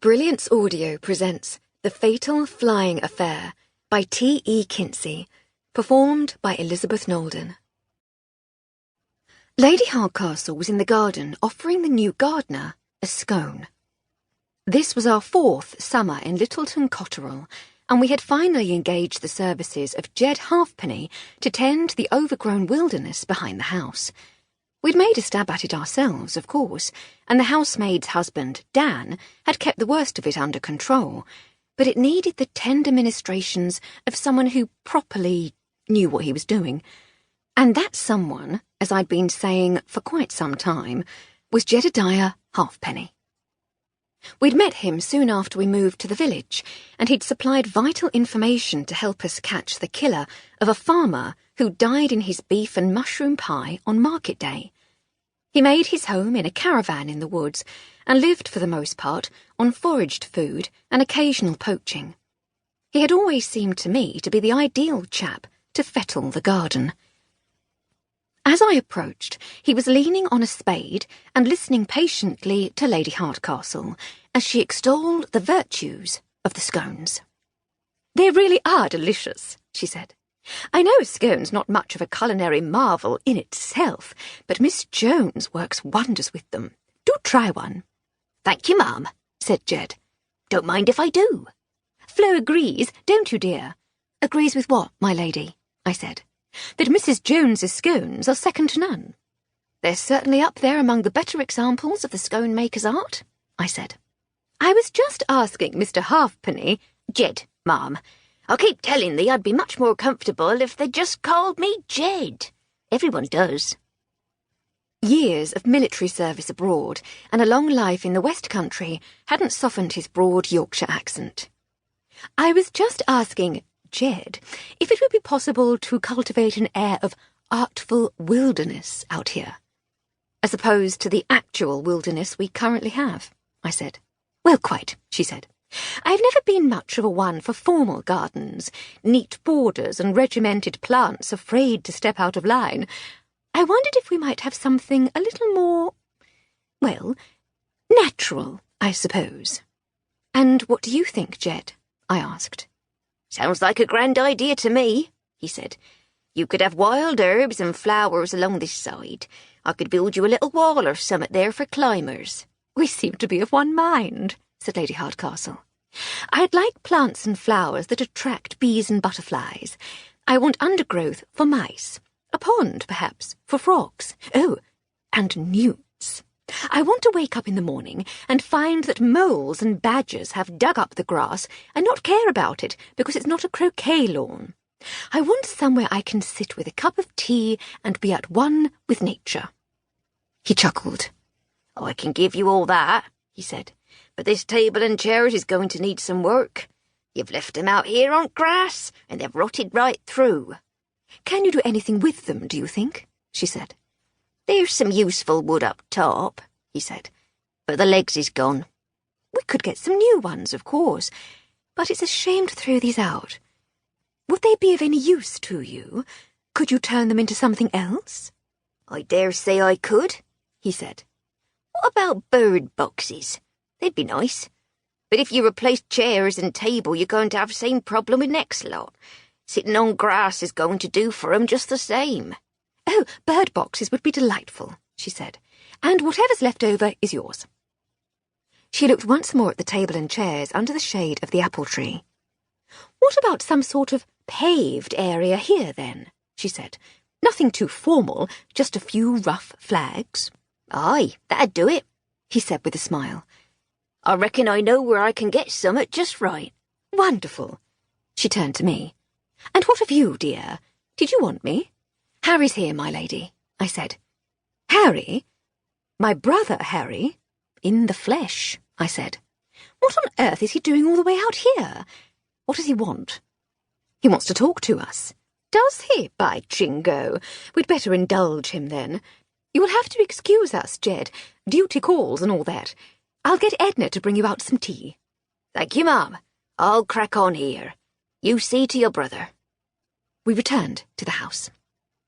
Brilliance Audio presents The Fatal Flying Affair by E Kinsey, performed by Elizabeth Nolden. Lady Hardcastle was in the garden offering the new gardener a scone. This was our 4th summer in Littleton Cotterell, and we had finally engaged the services of Jed Halfpenny to tend the overgrown wilderness behind the house. We'd made a stab at it ourselves, of course, and the housemaid's husband, Dan, had kept the worst of it under control, but it needed the tender ministrations of someone who properly knew what he was doing. And that someone, as I'd been saying for quite some time, was Jedediah Halfpenny. We'd met him soon after we moved to the village, and he'd supplied vital information to help us catch the killer of a farmer who died in his beef and mushroom pie on market day. He made his home in a caravan in the woods and lived for the most part on foraged food and occasional poaching. He had always seemed to me to be the ideal chap to fettle the garden. As I approached, he was leaning on a spade and listening patiently to Lady Hardcastle as she extolled the virtues of the scones. "They really are delicious," she said. "I know a scone's not much of a culinary marvel in itself, but Miss Jones works wonders with them. Do try one." "Thank you, ma'am," said Jed. "Don't mind if I do." "Flo agrees, don't you, dear?" "Agrees with what, my lady?" I said. "That Mrs. Jones's scones are second to none." "They're certainly up there among the better examples of the scone-maker's art," I said. "I was just asking Mr. Halfpenny—" "Jed, ma'am. I'll keep telling thee I'd be much more comfortable if they just called me Jed. Everyone does." Years of military service abroad and a long life in the West Country hadn't softened his broad Yorkshire accent. "I was just asking Jed if it would be possible to cultivate an air of artful wilderness out here, as opposed to the actual wilderness we currently have," I said. "Well, quite," she said. "I've never been much of a one for formal gardens, neat borders and regimented plants afraid to step out of line. I wondered if we might have something a little more, well, natural, I suppose." "And what do you think, Jed?" I asked. "Sounds like a grand idea to me," he said. "You could have wild herbs and flowers along this side. I could build you a little wall or summit there for climbers." "We seem to be of one mind," said Lady Hardcastle. "I'd like plants and flowers that attract bees and butterflies. I want undergrowth for mice, a pond, perhaps, for frogs. Oh, and newts. I want to wake up in the morning and find that moles and badgers have dug up the grass and not care about it because it's not a croquet lawn. I want somewhere I can sit with a cup of tea and be at one with nature." He chuckled. "Oh, I can give you all that," he said. "But this table and chairs is going to need some work. You've left them out here on grass, and they've rotted right through." "Can you do anything with them, do you think?" she said. "There's some useful wood up top," he said, "but the legs is gone." "We could get some new ones, of course, but it's a shame to throw these out. Would they be of any use to you? Could you turn them into something else?" "I dare say I could," he said. "What about bird boxes? They'd be nice. But if you replace chairs and table, you're going to have the same problem with next lot. Sitting on grass is going to do for 'em just the same." "Oh, bird boxes would be delightful," she said. "And whatever's left over is yours." She looked once more at the table and chairs under the shade of the apple tree. "What about some sort of paved area here, then?" she said. "Nothing too formal, just a few rough flags." "Aye, that'd do it," he said with a smile. "I reckon I know where I can get summat just right." "Wonderful." She turned to me. "And what of you, dear? Did you want me?" "Harry's here, my lady," I said. "Harry? My brother Harry? In the flesh," I said. "What on earth is he doing all the way out here? What does he want?" "He wants to talk to us." "Does he, by jingo? We'd better indulge him, then. You will have to excuse us, Jed. Duty calls and all that. I'll get Edna to bring you out some tea." "Thank you, ma'am. I'll crack on here. You see to your brother." We returned to the house.